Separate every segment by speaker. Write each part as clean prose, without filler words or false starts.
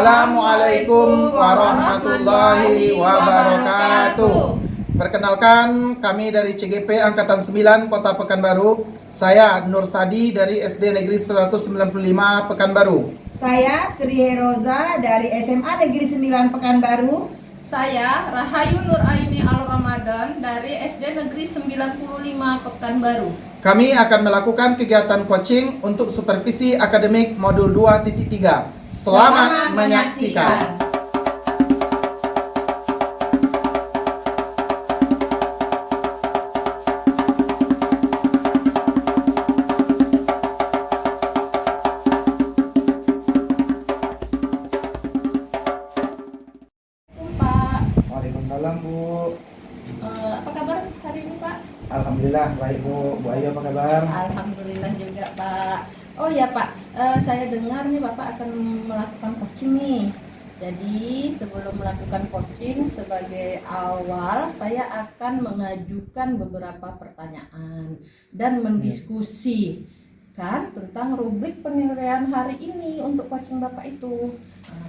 Speaker 1: Assalamualaikum warahmatullahi wabarakatuh. Perkenalkan, kami dari CGP Angkatan 9 Kota Pekanbaru. Saya Nur Sadi dari SD Negeri 195 Pekanbaru.
Speaker 2: Saya Sri Heroza dari SMA Negeri 9 Pekanbaru.
Speaker 3: Saya Rahayu Nur Aini Al Ramadan dari SD Negeri 95 Pekanbaru.
Speaker 1: Kami akan melakukan kegiatan coaching untuk supervisi akademik modul 2.3. Selamat menyaksikan.
Speaker 3: Pak,
Speaker 1: Waalaikumsalam, Bu.
Speaker 3: apa kabar hari ini Pak?
Speaker 1: Alhamdulillah baik, Bu. Bu Ayu apa kabar?
Speaker 3: Alhamdulillah juga Pak. Oh ya Pak, saya dengar nih Bapak akan melakukan coaching nih. Jadi sebelum melakukan coaching, sebagai awal saya akan mengajukan beberapa pertanyaan dan mendiskusikan tentang rubrik penilaian hari ini untuk coaching Bapak itu.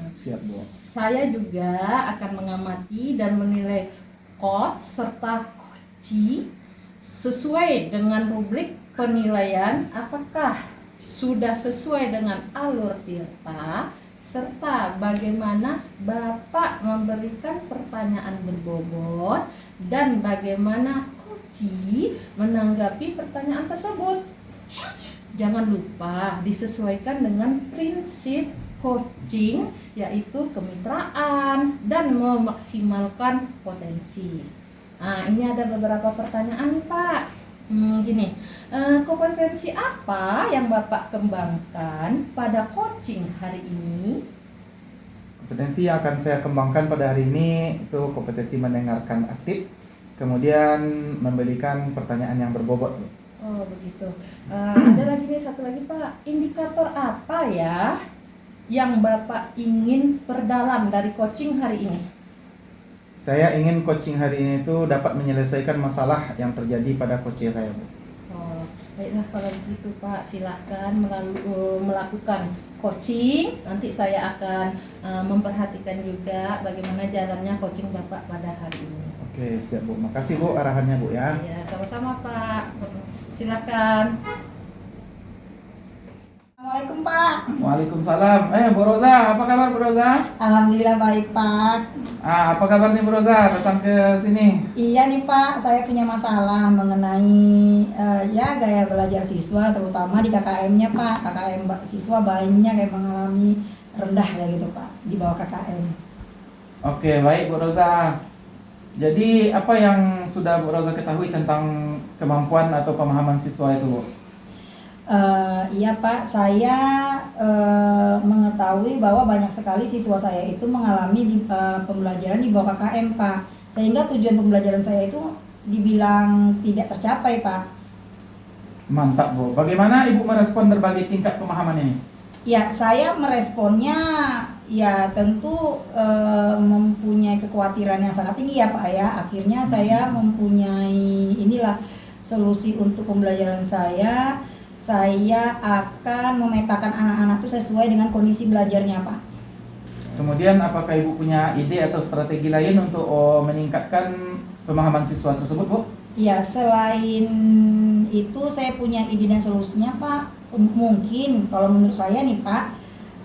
Speaker 1: Siap, Bu.
Speaker 3: Saya juga akan mengamati dan menilai coach serta coachee sesuai dengan rubrik penilaian apakah sudah sesuai dengan alur tirta serta bagaimana Bapak memberikan pertanyaan berbobot dan bagaimana coachee menanggapi pertanyaan tersebut. Jangan lupa disesuaikan dengan prinsip coaching, yaitu kemitraan dan memaksimalkan potensi. Nah, ini ada beberapa pertanyaan nih Pak. Gini, kompetensi apa yang Bapak kembangkan pada coaching hari ini?
Speaker 1: Kompetensi yang akan saya kembangkan pada hari ini itu kompetensi mendengarkan aktif, kemudian memberikan pertanyaan yang berbobot.
Speaker 3: Oh begitu. Ada lagi nih satu lagi Pak. Indikator apa ya yang Bapak ingin perdalam dari coaching hari ini?
Speaker 1: Saya ingin coaching hari ini itu dapat menyelesaikan masalah yang terjadi pada coaching saya, Bu.
Speaker 3: Oh, baiklah kalau begitu Pak, silahkan melakukan coaching. Nanti saya akan memperhatikan juga bagaimana jalannya coaching Bapak pada hari ini.
Speaker 1: Oke, siap, Bu. Makasih, Bu, arahannya, Bu, ya.
Speaker 3: Ya, sama-sama Pak. Silakan.
Speaker 2: Assalamualaikum Pak.
Speaker 1: Waalaikumsalam. Bu Roza, apa kabar, Bu Roza?
Speaker 2: Alhamdulillah baik Pak.
Speaker 1: Apa kabar nih, Bu Roza? Datang ke sini.
Speaker 2: Iya nih Pak, saya punya masalah mengenai gaya belajar siswa, terutama di KKM-nya Pak. KKM siswa banyak yang mengalami rendah ya gitu Pak di bawah KKM.
Speaker 1: Oke, baik, Bu Roza. Jadi, apa yang sudah Bu Roza ketahui tentang kemampuan atau pemahaman siswa itu, Bu?
Speaker 2: Iya Pak, saya mengetahui bahwa banyak sekali siswa saya itu mengalami pembelajaran di bawah KKM Pak, sehingga tujuan pembelajaran saya itu dibilang tidak tercapai Pak.
Speaker 1: Mantap, Bu. Bagaimana Ibu merespon berbagai tingkat pemahaman ini?
Speaker 2: Ya, saya meresponnya ya tentu mempunyai kekhawatiran yang sangat tinggi ya Pak ya. Akhirnya saya mempunyai solusi untuk pembelajaran saya. Saya akan memetakan anak-anak itu sesuai dengan kondisi belajarnya Pak.
Speaker 1: Kemudian apakah Ibu punya ide atau strategi lain untuk meningkatkan pemahaman siswa tersebut, Bu?
Speaker 2: Ya, selain itu saya punya ide dan solusinya Pak. Mungkin kalau menurut saya nih Pak,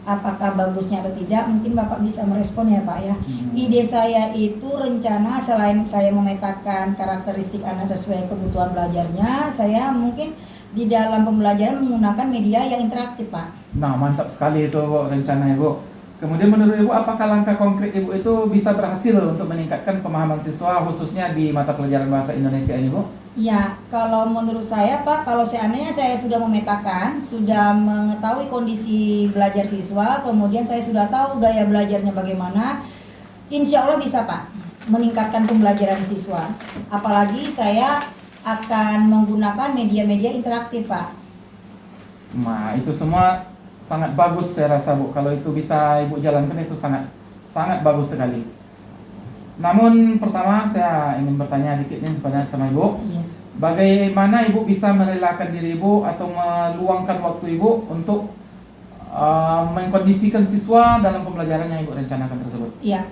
Speaker 2: apakah bagusnya atau tidak, mungkin Bapak bisa merespon ya Pak ya. Ide saya itu rencana selain saya memetakan karakteristik anak sesuai kebutuhan belajarnya, saya mungkin di dalam pembelajaran menggunakan media yang interaktif Pak.
Speaker 1: Nah, mantap sekali itu, Bu, rencananya, Bu. Kemudian menurut Ibu, apakah langkah konkret Ibu itu bisa berhasil untuk meningkatkan pemahaman siswa khususnya di mata pelajaran bahasa Indonesia ini, Bu?
Speaker 2: Ya, kalau menurut saya Pak, kalau seandainya saya sudah memetakan, sudah mengetahui kondisi belajar siswa, kemudian saya sudah tahu gaya belajarnya bagaimana, insya Allah bisa Pak meningkatkan pembelajaran siswa. Apalagi saya akan menggunakan media-media interaktif Pak.
Speaker 1: Nah, itu semua sangat bagus saya rasa, Bu. Kalau itu bisa Ibu jalankan itu sangat bagus sekali. Namun pertama saya ingin bertanya dikit nih sama Ibu.
Speaker 2: Iya.
Speaker 1: Bagaimana Ibu bisa merelakan diri Ibu atau meluangkan waktu Ibu untuk mengkondisikan siswa dalam pembelajaran yang Ibu rencanakan tersebut?
Speaker 2: Iya.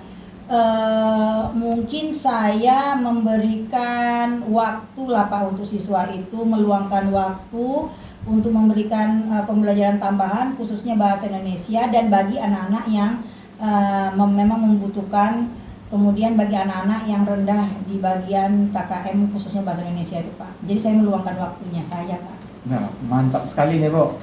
Speaker 2: Mungkin saya memberikan waktu lah Pak untuk siswa itu, meluangkan waktu untuk memberikan pembelajaran tambahan khususnya bahasa Indonesia dan bagi anak-anak yang memang membutuhkan, kemudian bagi anak-anak yang rendah di bagian KKM khususnya bahasa Indonesia itu Pak. Jadi saya meluangkan waktunya saya Pak.
Speaker 1: Nah, mantap sekali nih Bu.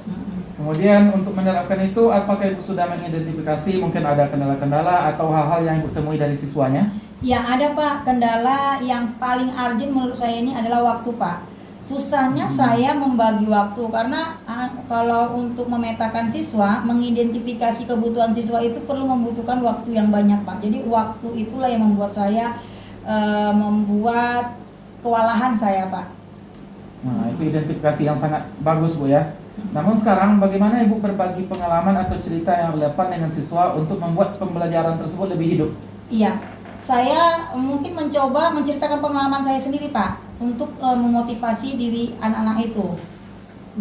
Speaker 1: Kemudian untuk menerapkan itu, apakah Ibu sudah mengidentifikasi mungkin ada kendala-kendala atau hal-hal yang Ibu temui dari siswanya?
Speaker 2: Ya ada Pak, kendala yang paling urgent menurut saya ini adalah waktu Pak. Susahnya saya membagi waktu karena kalau untuk memetakan siswa, mengidentifikasi kebutuhan siswa itu perlu membutuhkan waktu yang banyak Pak. Jadi waktu itulah yang membuat saya membuat kewalahan saya Pak.
Speaker 1: Nah, itu identifikasi yang sangat bagus Bu ya. Namun sekarang bagaimana Ibu berbagi pengalaman atau cerita yang relevan dengan siswa untuk membuat pembelajaran tersebut lebih hidup?
Speaker 2: Iya, saya mungkin mencoba menceritakan pengalaman saya sendiri Pak untuk memotivasi diri anak-anak itu.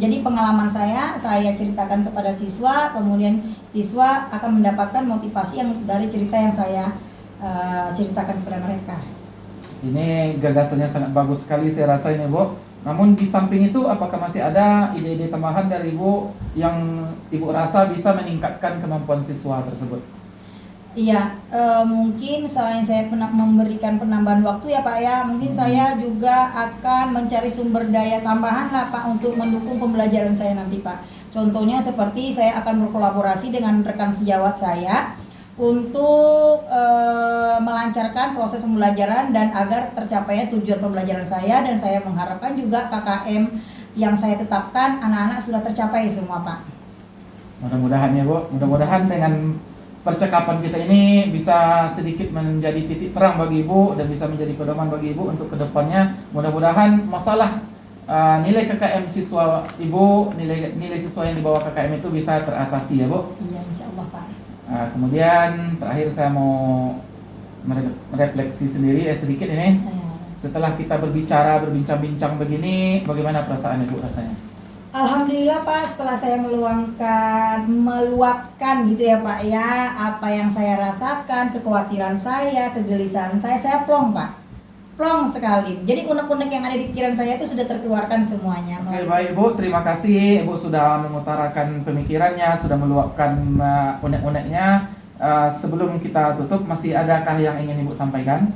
Speaker 2: Jadi pengalaman saya ceritakan kepada siswa, kemudian siswa akan mendapatkan motivasi yang dari cerita yang saya ceritakan kepada mereka.
Speaker 1: Ini gagasannya sangat bagus sekali saya rasa ini Bu. Namun di samping itu apakah masih ada ide-ide tambahan dari Ibu yang Ibu rasa bisa meningkatkan kemampuan siswa tersebut?
Speaker 2: Iya, mungkin selain saya memberikan penambahan waktu ya Pak ya, mungkin saya juga akan mencari sumber daya tambahan lah Pak untuk mendukung pembelajaran saya nanti Pak. Contohnya seperti saya akan berkolaborasi dengan rekan sejawat saya untuk melancarkan proses pembelajaran dan agar tercapainya tujuan pembelajaran saya, dan saya mengharapkan juga KKM yang saya tetapkan anak-anak sudah tercapai semua Pak.
Speaker 1: Mudah-mudahan ya Bu, mudah-mudahan dengan percakapan kita ini bisa sedikit menjadi titik terang bagi Ibu dan bisa menjadi pedoman bagi Ibu untuk kedepannya. Mudah-mudahan masalah nilai KKM siswa Ibu, nilai siswa yang dibawa KKM itu bisa teratasi ya Bu.
Speaker 2: Iya, insya Allah Pak.
Speaker 1: Kemudian terakhir saya mau merefleksi sendiri sedikit ini. Setelah kita berbincang-bincang begini, bagaimana perasaan Ibu rasanya?
Speaker 2: Alhamdulillah Pak, setelah saya meluapkan gitu ya Pak ya, apa yang saya rasakan, kekhawatiran saya, kegelisahan saya plong Pak. Plong sekali. Jadi unek-unek yang ada di pikiran saya itu sudah terkeluarkan semuanya.
Speaker 1: Oke, baik Bu, terima kasih Ibu sudah mengutarakan pemikirannya, sudah meluapkan unek-uneknya. Sebelum kita tutup, masih adakah yang ingin Ibu sampaikan?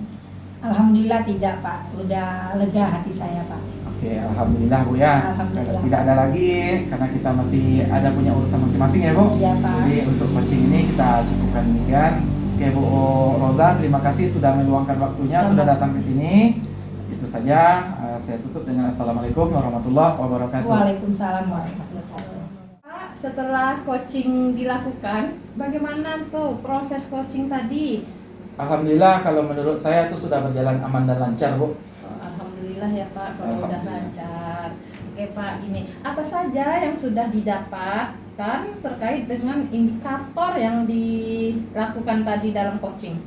Speaker 2: Alhamdulillah tidak Pak, udah lega hati saya Pak.
Speaker 1: Oke, alhamdulillah Bu ya.
Speaker 2: Alhamdulillah.
Speaker 1: Tidak ada lagi karena kita masih ada punya urusan masing-masing ya Bu.
Speaker 2: Iya Pak.
Speaker 1: Jadi untuk coaching ini kita cukupkan demikian. Oke Bu Roza, terima kasih sudah meluangkan waktunya, sudah datang ke sini. Itu saja, saya tutup dengan Assalamualaikum warahmatullahi wabarakatuh.
Speaker 2: Waalaikumsalam warahmatullahi wabarakatuh.
Speaker 3: Pak, setelah coaching dilakukan, bagaimana tuh proses coaching tadi?
Speaker 1: Alhamdulillah kalau menurut saya itu sudah berjalan aman dan lancar Bu.
Speaker 3: Alhamdulillah ya Pak, kalau udah lancar. Oke Pak, ini apa saja yang sudah didapatkan terkait dengan indikator yang dilakukan tadi dalam coaching?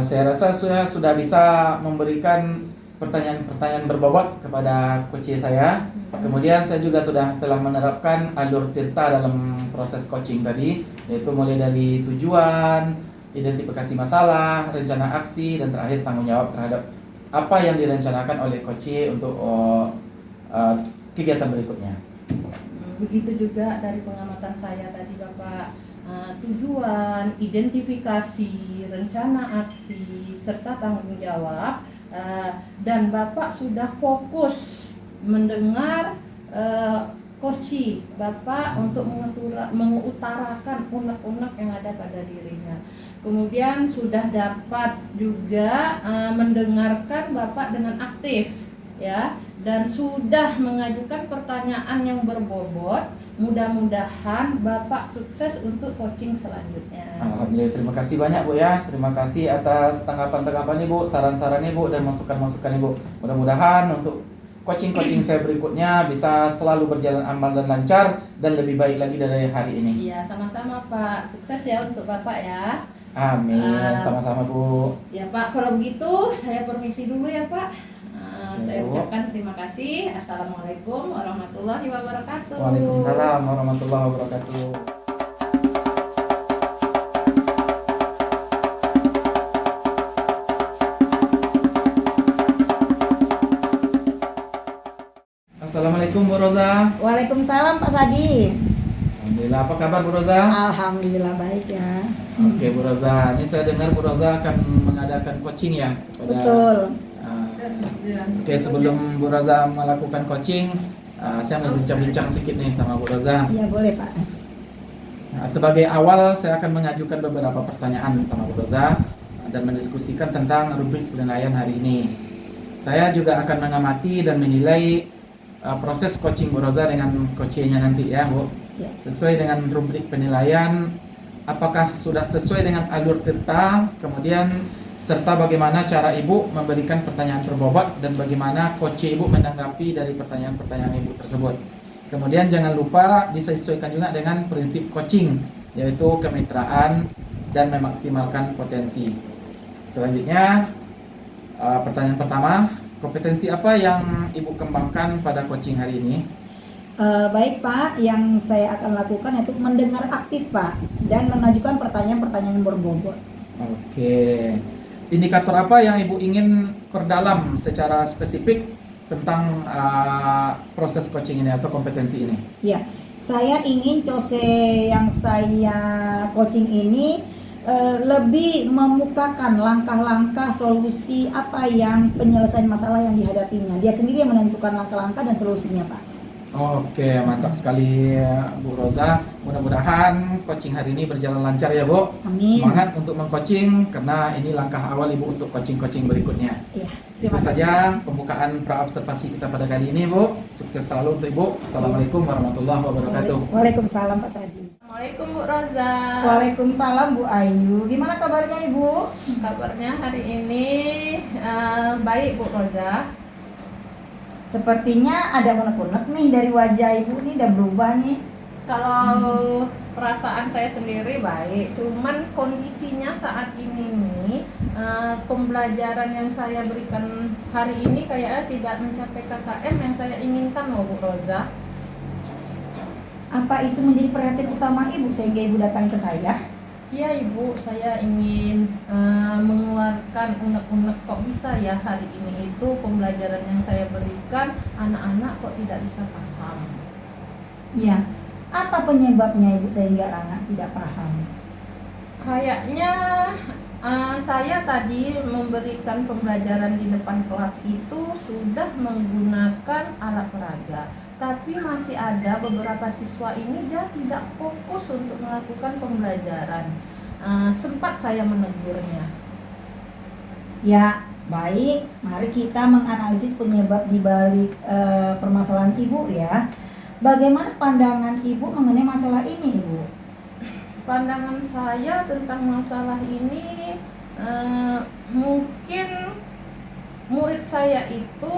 Speaker 1: Saya rasa saya sudah bisa memberikan pertanyaan-pertanyaan berbobot kepada coach saya. Kemudian saya juga telah menerapkan alur tirta dalam proses coaching tadi, yaitu mulai dari tujuan, identifikasi masalah, rencana aksi, dan terakhir tanggung jawab terhadap apa yang direncanakan oleh coach untuk kegiatan berikutnya.
Speaker 3: Begitu juga dari pengamatan saya tadi Bapak, tujuan, identifikasi, rencana aksi, serta tanggung jawab, dan Bapak sudah fokus mendengar coach Bapak untuk mengutarakan unek-unek yang ada pada dirinya. Kemudian sudah dapat juga mendengarkan Bapak dengan aktif ya, dan sudah mengajukan pertanyaan yang berbobot. Mudah-mudahan Bapak sukses untuk coaching selanjutnya.
Speaker 1: Alhamdulillah, terima kasih banyak Bu ya. Terima kasih atas tanggapan-tanggapan Ibu, saran-saran Ibu, dan masukan-masukan Ibu. Mudah-mudahan untuk coaching-coaching saya berikutnya bisa selalu berjalan aman dan lancar dan lebih baik lagi dari hari ini.
Speaker 3: Iya, sama-sama Pak. Sukses ya untuk Bapak ya.
Speaker 1: Amin, sama-sama Bu.
Speaker 3: Ya Pak, kalau begitu saya permisi dulu ya Pak. Saya
Speaker 1: Bu.
Speaker 3: ucapkan terima kasih. Assalamualaikum warahmatullahi wabarakatuh.
Speaker 1: Waalaikumsalam warahmatullahi wabarakatuh. Assalamualaikum Bu Roza.
Speaker 2: Waalaikumsalam Pak Sadi.
Speaker 1: Alhamdulillah, apa kabar Bu Roza?
Speaker 2: Alhamdulillah baik ya.
Speaker 1: Oke Bu Roza, ini saya dengar Bu Roza akan mengadakan coaching ya pada.
Speaker 2: Betul.
Speaker 1: Oke, sebelum Bu Roza melakukan coaching, saya mau bincang-bincang sedikit nih sama Bu Roza.
Speaker 2: Iya boleh Pak.
Speaker 1: Sebagai awal saya akan mengajukan beberapa pertanyaan sama Bu Roza dan mendiskusikan tentang rubrik penilaian hari ini. Saya juga akan mengamati dan menilai proses coaching Bu Roza dengan coachnya nanti ya Bu.
Speaker 2: Ya.
Speaker 1: Sesuai dengan rubrik penilaian, apakah sudah sesuai dengan alur Tirta, kemudian serta bagaimana cara Ibu memberikan pertanyaan berbobot dan bagaimana coach Ibu menanggapi dari pertanyaan-pertanyaan Ibu tersebut. Kemudian jangan lupa disesuaikan juga dengan prinsip coaching, yaitu kemitraan dan memaksimalkan potensi. Selanjutnya, pertanyaan pertama, kompetensi apa yang Ibu kembangkan pada coaching hari ini?
Speaker 2: Baik Pak, yang saya akan lakukan itu mendengar aktif Pak dan mengajukan pertanyaan-pertanyaan berbobot.
Speaker 1: Oke, indikator apa yang Ibu ingin perdalam secara spesifik tentang proses coaching ini atau kompetensi ini?
Speaker 2: Ya, saya ingin cose yang saya coaching ini lebih memukakan langkah-langkah solusi apa yang penyelesaian masalah yang dihadapinya. Dia sendiri yang menentukan langkah-langkah dan solusinya Pak.
Speaker 1: Oke, mantap sekali Bu Roza. Mudah-mudahan coaching hari ini berjalan lancar ya Bu.
Speaker 2: Amin.
Speaker 1: Semangat untuk mengcoaching karena ini langkah awal Ibu untuk coaching-coaching berikutnya.
Speaker 2: Ya,
Speaker 1: Itu
Speaker 2: terima kasih.
Speaker 1: saja pembukaan pra-observasi kita pada kali ini Bu. Sukses selalu untuk Ibu. Assalamualaikum warahmatullahi wabarakatuh.
Speaker 2: Waalaikumsalam Pak Sadi.
Speaker 3: Assalamualaikum Bu Roza.
Speaker 2: Waalaikumsalam Bu Ayu. Gimana kabarnya Ibu?
Speaker 3: Kabarnya hari ini baik Bu Roza.
Speaker 2: Sepertinya ada unek-unek nih dari wajah Ibu nih, udah berubah nih.
Speaker 3: Kalau perasaan saya sendiri baik, cuman kondisinya saat ini nih pembelajaran yang saya berikan hari ini kayaknya tidak mencapai KKM yang saya inginkan loh Bu Roza.
Speaker 2: Apa itu menjadi perhatian utama Ibu sehingga Ibu datang ke saya?
Speaker 3: Iya Ibu, saya ingin mengeluarkan unek-unek kok bisa ya hari ini itu pembelajaran yang saya berikan anak-anak kok tidak bisa paham.
Speaker 2: Iya. Apa penyebabnya Ibu sehingga anak tidak paham?
Speaker 3: Kayaknya saya tadi memberikan pembelajaran di depan kelas itu sudah menggunakan alat peraga, tapi masih ada beberapa siswa ini dia tidak fokus untuk melakukan pembelajaran. Sempat saya menegurnya.
Speaker 2: Ya, baik. Mari kita menganalisis penyebab di balik permasalahan Ibu ya. Bagaimana pandangan Ibu mengenai masalah ini, Ibu?
Speaker 3: Pandangan saya tentang masalah ini mungkin murid saya itu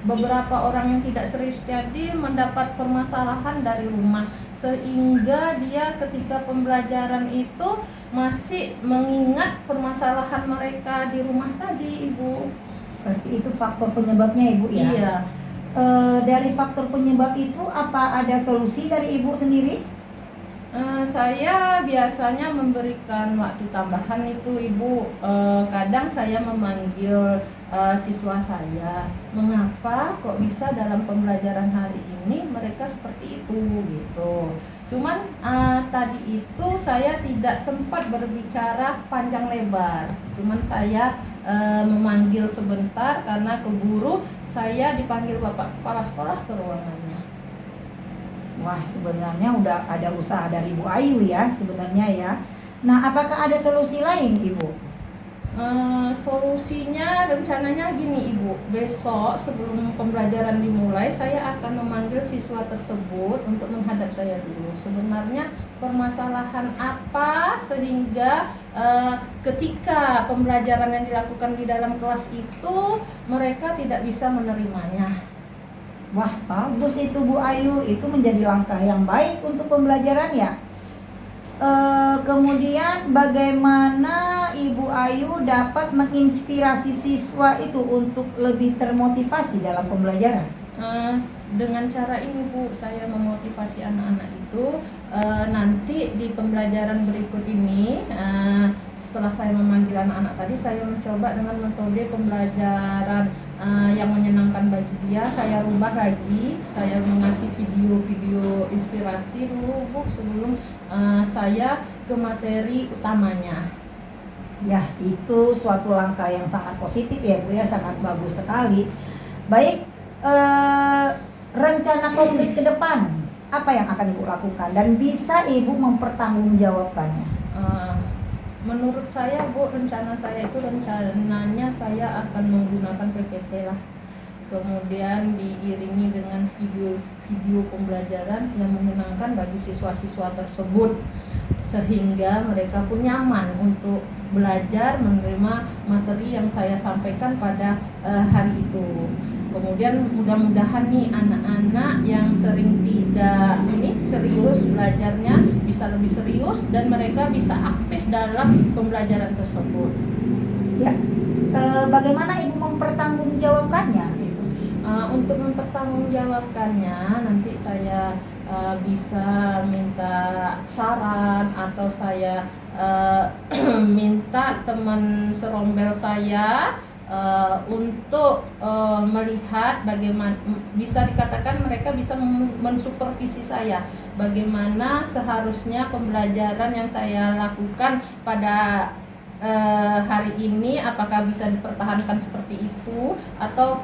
Speaker 3: beberapa orang yang tidak serius jadi mendapat permasalahan dari rumah sehingga dia ketika pembelajaran itu masih mengingat permasalahan mereka di rumah tadi Ibu.
Speaker 2: Berarti itu faktor penyebabnya Ibu ya?
Speaker 3: Iya.
Speaker 2: Dari faktor penyebab itu apa ada solusi dari Ibu sendiri?
Speaker 3: Saya biasanya memberikan waktu tambahan itu Ibu. Kadang saya memanggil siswa saya, mengapa kok bisa dalam pembelajaran hari ini mereka seperti itu gitu. Cuman tadi itu saya tidak sempat berbicara panjang lebar. Cuman saya memanggil sebentar karena keburu saya dipanggil Bapak Kepala Sekolah ke ruangannya.
Speaker 2: Wah, sebenarnya udah ada usaha dari Bu Ayu ya sebenarnya ya. Nah, apakah ada solusi lain Ibu?
Speaker 3: Solusinya rencananya gini Ibu, besok sebelum pembelajaran dimulai saya akan memanggil siswa tersebut untuk menghadap saya dulu. Sebenarnya permasalahan apa sehingga ketika pembelajaran yang dilakukan di dalam kelas itu mereka tidak bisa menerimanya.
Speaker 2: Wah, bagus itu Bu Ayu, itu menjadi langkah yang baik untuk pembelajaran ya. Kemudian bagaimana Ibu Ayu dapat menginspirasi siswa itu untuk lebih termotivasi dalam pembelajaran?
Speaker 3: Dengan cara ini Bu, saya memotivasi anak-anak itu nanti di pembelajaran berikut ini setelah saya memanggil anak-anak tadi, saya mencoba dengan metode pembelajaran yang menyenangkan bagi dia. Saya rubah lagi, saya mengasih video-video inspirasi dulu Bu sebelum saya ke materi utamanya.
Speaker 2: Ya, itu suatu langkah yang sangat positif ya Bu ya, sangat bagus sekali. Baik, rencana konkret ke depan apa yang akan Ibu lakukan dan bisa Ibu mempertanggungjawabkannya?
Speaker 3: Menurut saya Bu, rencananya saya akan menggunakan PPT lah, kemudian diiringi dengan video pembelajaran yang menyenangkan bagi siswa-siswa tersebut, sehingga mereka pun nyaman untuk belajar menerima materi yang saya sampaikan pada hari itu. Kemudian mudah-mudahan nih anak-anak yang sering tidak serius belajarnya bisa lebih serius dan mereka bisa aktif dalam pembelajaran tersebut.
Speaker 2: Ya, bagaimana Ibu mempertanggungjawabkannya?
Speaker 3: Untuk mempertanggungjawabkannya nanti saya bisa minta saran atau saya minta teman serombel saya untuk melihat bagaimana, bisa dikatakan mereka bisa mensupervisi saya bagaimana seharusnya pembelajaran yang saya lakukan pada hari ini, apakah bisa dipertahankan seperti itu atau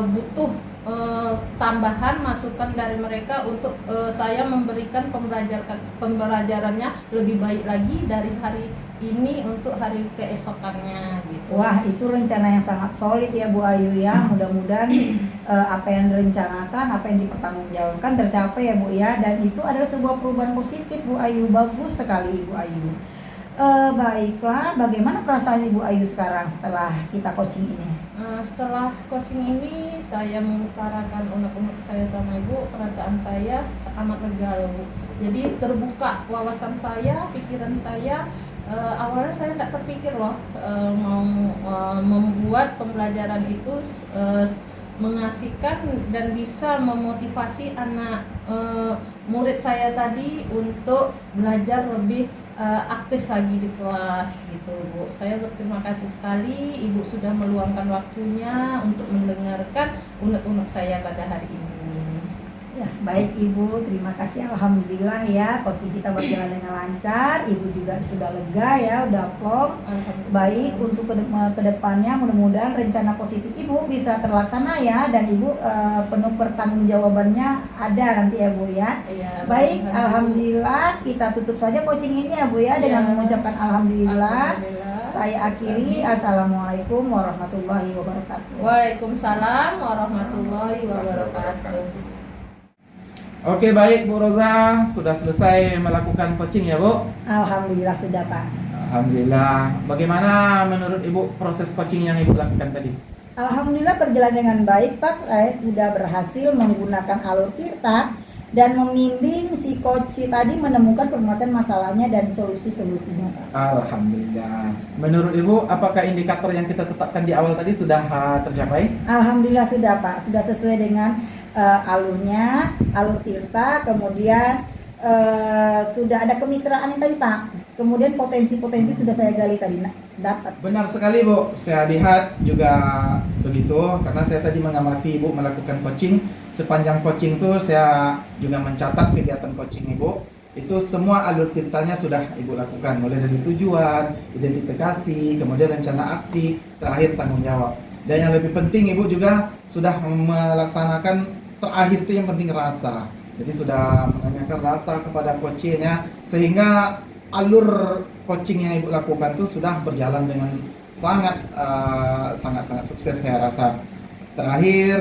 Speaker 3: butuh tambahan masukan dari mereka untuk saya memberikan pembelajarannya lebih baik lagi dari hari ini untuk hari keesokannya gitu.
Speaker 2: Wah, itu rencana yang sangat solid ya Bu Ayu ya. Mudah-mudahan apa yang direncanakan, apa yang dipertanggungjawabkan tercapai ya Bu ya, dan itu adalah sebuah perubahan positif Bu Ayu. Bagus sekali Ibu Ayu. Baiklah, bagaimana perasaan Ibu Ayu sekarang setelah kita coaching ini?
Speaker 3: Setelah coaching ini saya mengutarakan unek-unek saya sama Ibu, perasaan saya amat lega loh Bu. Jadi terbuka wawasan saya, pikiran saya. Awalnya saya tidak terpikir loh mau membuat pembelajaran itu mengasihkan dan bisa memotivasi anak murid saya tadi untuk belajar lebih aktif lagi di kelas gitu Bu. Saya berterima kasih sekali Ibu sudah meluangkan waktunya untuk mendengarkan unek-unek saya pada hari ini.
Speaker 2: Ya, baik Ibu, terima kasih. Alhamdulillah ya, coaching kita berjalan dengan lancar. Ibu juga sudah lega ya, udah plong. Baik, untuk kedepannya mudah-mudahan rencana positif Ibu bisa terlaksana ya, dan Ibu penuh pertanggungjawabannya ada nanti ya Bu ya.
Speaker 3: Ya,
Speaker 2: baik, alhamdulillah kita tutup saja coaching ini ya Bu ya dengan mengucapkan alhamdulillah. Saya akhiri. Assalamualaikum warahmatullahi wabarakatuh.
Speaker 3: Waalaikumsalam warahmatullahi wabarakatuh.
Speaker 1: Oke, baik Bu Roza, sudah selesai melakukan coaching ya Bu?
Speaker 2: Alhamdulillah sudah Pak.
Speaker 1: Alhamdulillah. Bagaimana menurut Ibu proses coaching yang Ibu lakukan tadi?
Speaker 2: Alhamdulillah berjalan dengan baik Pak. Saya sudah berhasil menggunakan alur tirta dan membimbing si coach tadi menemukan permasalahan masalahnya dan solusi-solusinya Pak.
Speaker 1: Alhamdulillah. Menurut Ibu, apakah indikator yang kita tetapkan di awal tadi sudah tercapai?
Speaker 2: Alhamdulillah sudah Pak, sudah sesuai dengan alurnya, alur tirta, kemudian sudah ada kemitraan yang tadi Pak, kemudian potensi-potensi sudah saya gali tadi dapat.
Speaker 1: Benar sekali Bu, saya lihat juga begitu karena saya tadi mengamati Ibu melakukan coaching. Sepanjang coaching itu saya juga mencatat kegiatan coaching Ibu. Itu semua alur tirtanya sudah Ibu lakukan, mulai dari tujuan, identifikasi, kemudian rencana aksi, terakhir tanggung jawab. Dan yang lebih penting Ibu juga sudah melaksanakan terakhir itu yang penting rasa. Jadi sudah menanyakan rasa kepada coachnya sehingga alur coaching yang Ibu lakukan itu sudah berjalan dengan sangat sukses saya rasa. Terakhir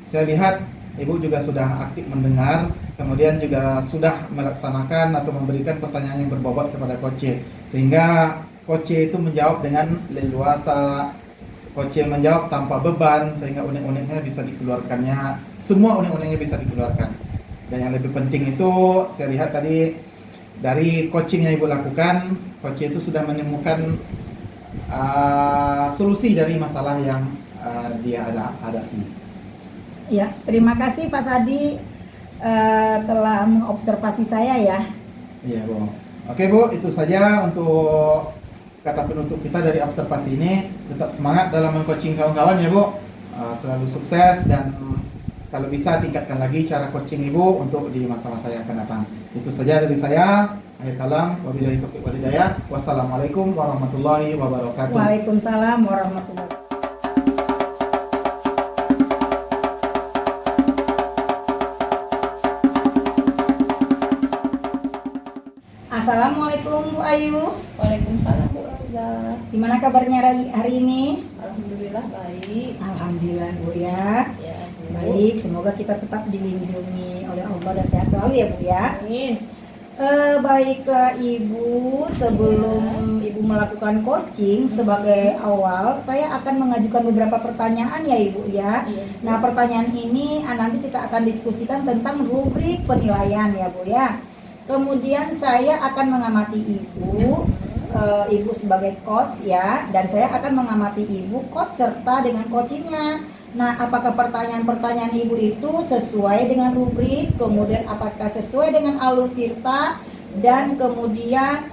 Speaker 1: saya lihat Ibu juga sudah aktif mendengar, kemudian juga sudah melaksanakan atau memberikan pertanyaan yang berbobot kepada coach, sehingga coach itu menjawab dengan leluasa. Coach menjawab tanpa beban sehingga unek-uneknya bisa dikeluarkannya, semua unek-uneknya bisa dikeluarkan. Dan yang lebih penting itu saya lihat tadi dari coaching yang Ibu lakukan, coach itu sudah menemukan solusi dari masalah yang dia hadapi.
Speaker 2: Ya, terima kasih Pak Sadi telah mengobservasi saya ya.
Speaker 1: Iya Bu. Oke Bu, itu saja untuk kata penutup kita dari observasi ini, tetap semangat dalam mengcoaching kawan-kawan ya Bu. Selalu sukses dan kalau bisa tingkatkan lagi cara coaching Ibu untuk di masa-masa yang akan datang. Itu saja dari saya. Akhir kalam, wabillahi taufiq wal hidayah. Wassalamualaikum warahmatullahi wabarakatuh.
Speaker 2: Waalaikumsalam warahmatullahi wabarakatuh. Assalamualaikum Bu Ayu.
Speaker 3: Waalaikumsalam Bu Roza.
Speaker 2: Gimana kabarnya hari ini?
Speaker 3: Alhamdulillah baik.
Speaker 2: Alhamdulillah Bu ya.
Speaker 3: Ya, Bu.
Speaker 2: Baik, semoga kita tetap dilindungi oleh Allah dan sehat selalu ya Bu ya.
Speaker 3: Amin.
Speaker 2: Baiklah Ibu, sebelum Ibu melakukan coaching sebagai awal, saya akan mengajukan beberapa pertanyaan ya Ibu ya.
Speaker 3: Iya.
Speaker 2: Nah, pertanyaan ini nanti kita akan diskusikan tentang rubrik penilaian ya Bu ya. Kemudian saya akan mengamati Ibu, Ibu sebagai coach ya, dan saya akan mengamati Ibu coach serta dengan coachingnya. Nah, apakah pertanyaan-pertanyaan Ibu itu sesuai dengan rubrik, kemudian apakah sesuai dengan alur tirta, dan kemudian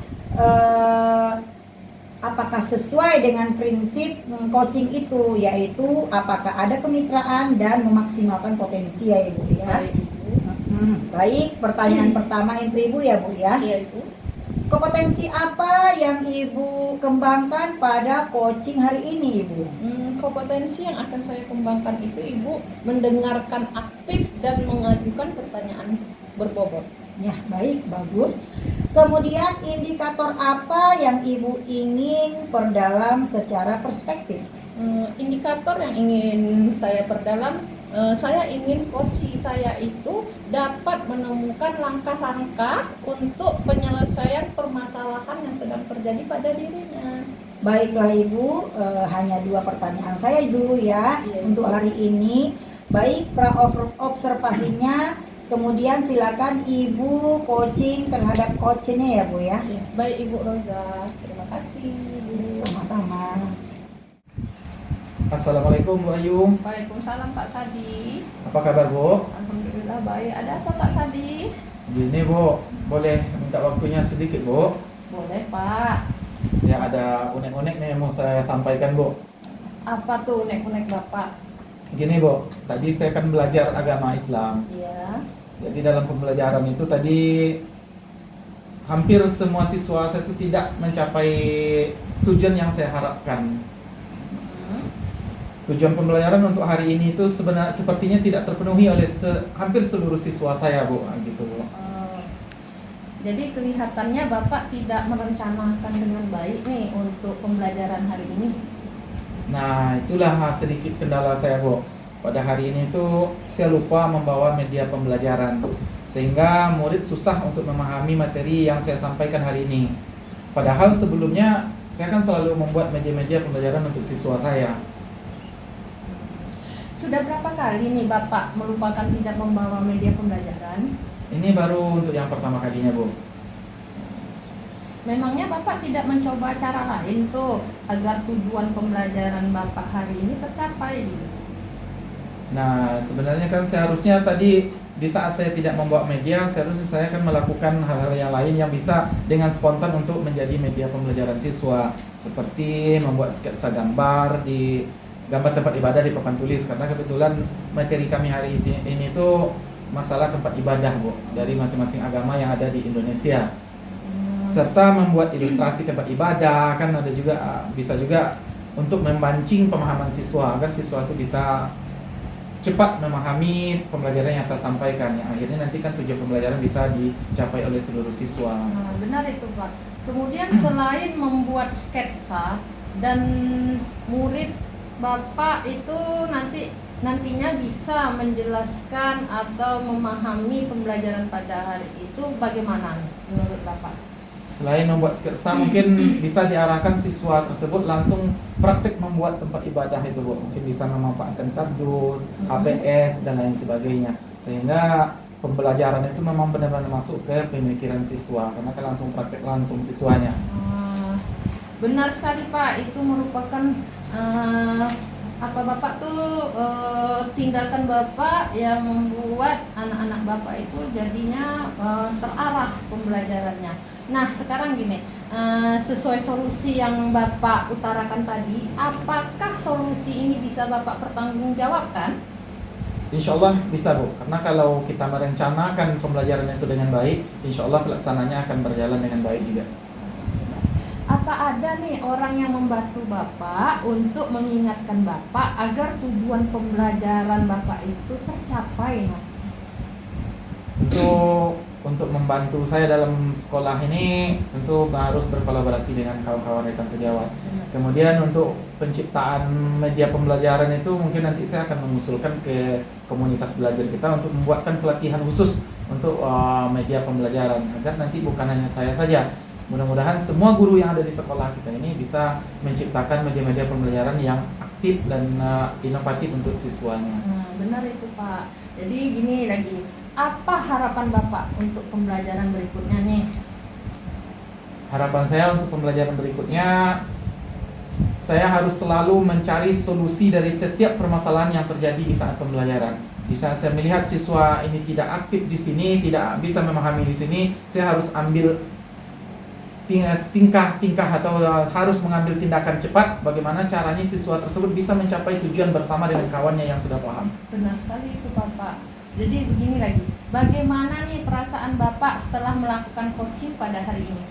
Speaker 2: apakah sesuai dengan prinsip coaching itu, yaitu apakah ada kemitraan dan memaksimalkan potensi ya Ibu ya.
Speaker 3: Baik, Bu.
Speaker 2: Baik, pertanyaan pertama itu Ibu ya Bu ya.
Speaker 3: Iya, Ibu.
Speaker 2: Kompetensi apa yang Ibu kembangkan pada coaching hari ini Ibu?
Speaker 3: Kompetensi yang akan saya kembangkan itu Ibu mendengarkan aktif dan mengajukan pertanyaan berbobot.
Speaker 2: Ya, baik, bagus. Kemudian indikator apa yang Ibu ingin perdalam secara perspektif?
Speaker 3: Indikator yang ingin saya perdalam, saya ingin coach saya itu dapat menemukan langkah-langkah untuk penyelesaian permasalahan yang sedang terjadi pada dirinya.
Speaker 2: Baiklah Ibu, hanya 2 pertanyaan saya dulu ya
Speaker 3: Iya,
Speaker 2: untuk hari ini. Baik, observasinya, kemudian silakan Ibu coaching terhadap coachnya ya Bu ya.
Speaker 3: Baik Ibu Roza, terima kasih Bu.
Speaker 2: Sama-sama.
Speaker 1: Assalamualaikum Bu Ayu.
Speaker 3: Waalaikumsalam Pak Sadi.
Speaker 1: Apa kabar Bu?
Speaker 3: Alhamdulillah baik. Ada apa Pak Sadi?
Speaker 1: Gini Bu, boleh minta waktunya sedikit Bu?
Speaker 3: Boleh Pak.
Speaker 1: Ya ada unek-unek nih yang mau saya sampaikan Bu.
Speaker 3: Apa tuh unek-unek Bapak?
Speaker 1: Gini Bu, tadi saya kan belajar agama Islam.
Speaker 3: Iya.
Speaker 1: Jadi dalam pembelajaran itu tadi hampir semua siswa saya itu tidak mencapai tujuan yang saya harapkan. Tujuan pembelajaran untuk hari ini itu sepertinya tidak terpenuhi oleh hampir seluruh siswa saya Bu, gitu Bu.
Speaker 3: Jadi kelihatannya Bapak tidak merencanakan dengan baik nih untuk pembelajaran hari ini.
Speaker 1: Nah itulah sedikit kendala saya Bu. Pada hari ini tuh saya lupa membawa media pembelajaran, sehingga murid susah untuk memahami materi yang saya sampaikan hari ini. Padahal sebelumnya saya kan selalu membuat media-media pembelajaran untuk siswa saya.
Speaker 3: Sudah berapa kali nih Bapak melupakan tidak membawa media pembelajaran?
Speaker 1: Ini baru untuk yang pertama kalinya Bu.
Speaker 3: Memangnya Bapak tidak mencoba cara lain tuh agar tujuan pembelajaran Bapak hari ini tercapai gitu?
Speaker 1: Nah sebenarnya kan seharusnya tadi di saat saya tidak membawa media, seharusnya saya akan melakukan hal-hal yang lain yang bisa dengan spontan untuk menjadi media pembelajaran siswa, seperti membuat sketsa gambar di gambar tempat ibadah di papan tulis, karena kebetulan materi kami hari ini tuh masalah tempat ibadah Bu, dari masing-masing agama yang ada di Indonesia, serta membuat ilustrasi tempat ibadah. Kan ada juga bisa juga untuk memancing pemahaman siswa agar siswa itu bisa cepat memahami pembelajaran yang saya sampaikan, yang akhirnya nanti kan tujuan pembelajaran bisa dicapai oleh seluruh siswa.
Speaker 3: Nah, benar itu Pak. Kemudian selain membuat sketsa dan murid Bapak itu nantinya bisa menjelaskan atau memahami pembelajaran pada hari itu bagaimana menurut Bapak?
Speaker 1: Selain membuat sketsa, mungkin bisa diarahkan siswa tersebut langsung praktik membuat tempat ibadah itu Bu. Mungkin bisa memanfaatkan kardus, HPS dan lain sebagainya, sehingga pembelajaran itu memang benar-benar masuk ke pemikiran siswa, karena kan langsung praktik langsung siswanya.
Speaker 3: Benar sekali Pak, itu merupakan Bapak tuh tindakan Bapak yang membuat anak-anak Bapak itu jadinya terarah pembelajarannya. Nah sekarang gini, sesuai solusi yang Bapak utarakan tadi, apakah solusi ini bisa Bapak pertanggungjawabkan?
Speaker 1: Insya Allah bisa Bu, karena kalau kita merencanakan pembelajaran itu dengan baik, insya Allah pelaksananya akan berjalan dengan baik juga.
Speaker 3: Apa ada nih orang yang membantu Bapak untuk mengingatkan Bapak agar tujuan pembelajaran Bapak itu tercapai?
Speaker 1: Untuk membantu saya dalam sekolah ini tentu harus berkolaborasi dengan kawan-kawan rekan sejawat. Kemudian untuk penciptaan media pembelajaran itu mungkin nanti saya akan mengusulkan ke komunitas belajar kita untuk membuatkan pelatihan khusus untuk media pembelajaran agar nanti bukan hanya saya saja. Mudah-mudahan semua guru yang ada di sekolah kita ini bisa menciptakan media-media pembelajaran yang aktif dan inovatif untuk siswanya.
Speaker 3: Benar itu Pak. Jadi gini lagi, apa harapan Bapak untuk pembelajaran berikutnya nih?
Speaker 1: Harapan saya untuk pembelajaran berikutnya, saya harus selalu mencari solusi dari setiap permasalahan yang terjadi di saat pembelajaran. Di saat saya melihat siswa ini tidak aktif di sini, tidak bisa memahami di sini, saya harus ambil tingkah atau harus mengambil tindakan cepat bagaimana caranya siswa tersebut bisa mencapai tujuan bersama dengan kawannya yang sudah paham.
Speaker 3: Benar sekali itu Bapak. Jadi begini lagi, bagaimana nih perasaan Bapak setelah melakukan coaching pada hari ini?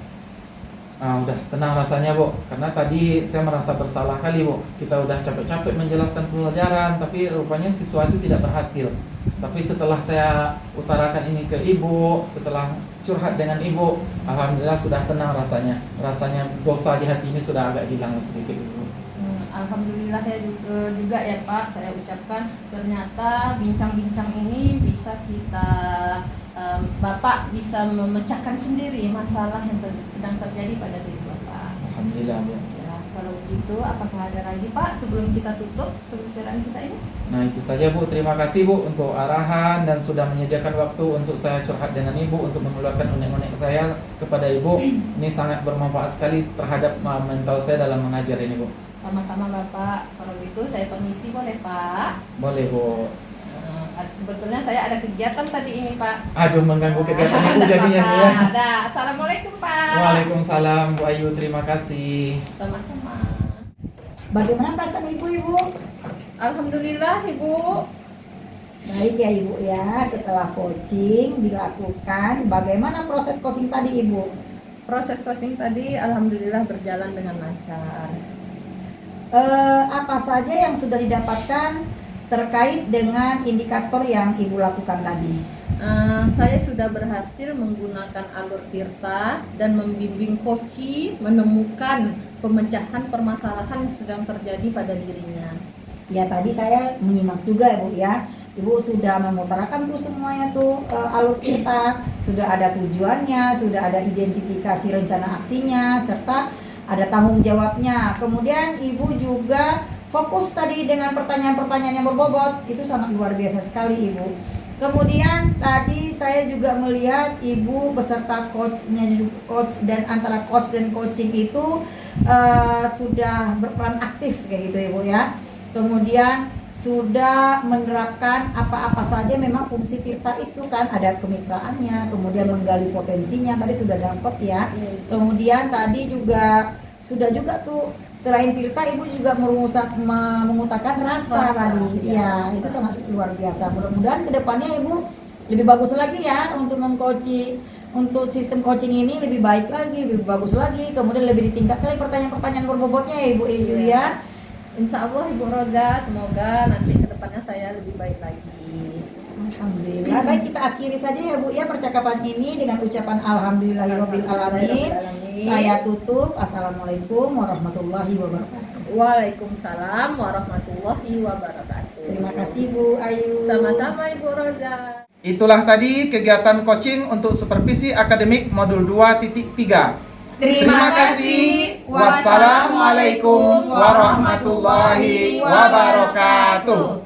Speaker 1: Udah tenang rasanya Bu, karena tadi saya merasa bersalah kali Bu. Kita udah capek-capek menjelaskan pembelajaran, tapi rupanya siswa itu tidak berhasil. Tapi setelah saya utarakan ini ke Ibu, setelah curhat dengan Ibu, alhamdulillah sudah tenang rasanya. Rasanya dosa di hati ini sudah agak hilang sedikit Ibu.
Speaker 3: Alhamdulillah ya juga ya Pak, saya ucapkan ternyata bincang-bincang ini bisa kita Bapak bisa memecahkan sendiri masalah yang sedang terjadi pada diri Bapak.
Speaker 1: Alhamdulillah Bu.
Speaker 3: Ya, kalau begitu apakah ada lagi Pak sebelum kita tutup pembicaraan kita ini?
Speaker 1: Nah itu saja Bu, terima kasih Bu untuk arahan dan sudah menyediakan waktu untuk saya curhat dengan Ibu, untuk mengeluarkan unek-unek saya kepada Ibu. Ini sangat bermanfaat sekali terhadap mental saya dalam mengajar ini Bu.
Speaker 3: Sama-sama Bapak, kalau gitu saya permisi boleh Pak?
Speaker 1: Boleh Bu.
Speaker 3: Sebetulnya saya ada kegiatan tadi ini Pak.
Speaker 1: Aduh mengganggu kegiatan Ibu jadinya nih ya.
Speaker 3: Ada. Assalamualaikum Pak.
Speaker 1: Waalaikumsalam Bu Ayu, terima kasih.
Speaker 3: Sama-sama.
Speaker 2: Bagaimana perasaan Ibu?
Speaker 3: Alhamdulillah Ibu.
Speaker 2: Baik ya Ibu ya, setelah coaching dilakukan, bagaimana proses coaching tadi Ibu?
Speaker 3: Proses coaching tadi alhamdulillah berjalan dengan lancar.
Speaker 2: Apa saja yang sudah didapatkan terkait dengan indikator yang Ibu lakukan tadi?
Speaker 3: Saya sudah berhasil menggunakan alur tirta dan membimbing coach menemukan pemecahan permasalahan yang sedang terjadi pada dirinya.
Speaker 2: Ya tadi saya menyimak juga Ibu ya. Ibu sudah mengutarakan tuh semuanya tuh alur tirta, sudah ada tujuannya, sudah ada identifikasi rencana aksinya, serta ada tanggung jawabnya. Kemudian Ibu juga fokus tadi dengan pertanyaan-pertanyaan yang berbobot, itu sangat luar biasa sekali Ibu. Kemudian tadi saya juga melihat Ibu beserta coachnya, coach dan antara coach dan coaching itu sudah berperan aktif kayak gitu Ibu ya. Kemudian sudah menerapkan apa-apa saja memang fungsi tirta itu kan, ada kemitraannya, kemudian menggali potensinya tadi sudah dapat ya. Kemudian tadi juga sudah juga tuh selain tirta Ibu juga mengutarakan rasa tadi. Ya, itu sangat luar biasa. Mudah-mudahan kedepannya Ibu lebih bagus lagi ya untuk mengcoaching, untuk sistem coaching ini lebih baik lagi, lebih bagus lagi, kemudian lebih ditingkatkan pertanyaan-pertanyaan berbobotnya ya Ibu Iyu ya.
Speaker 3: Insya Allah Ibu Roza, semoga nanti kedepannya saya lebih baik lagi.
Speaker 2: Alhamdulillah. Baik, kita akhiri saja ya Bu ya percakapan ini dengan ucapan alhamdulillahirabbil alamin. Saya tutup. Assalamualaikum warahmatullahi wabarakatuh.
Speaker 3: Waalaikumsalam warahmatullahi wabarakatuh.
Speaker 2: Terima kasih Bu Ayu.
Speaker 3: Sama-sama Ibu Roza.
Speaker 1: Itulah tadi kegiatan coaching untuk supervisi akademik modul 2.3.
Speaker 2: Terima kasih. Wassalamualaikum warahmatullahi wabarakatuh.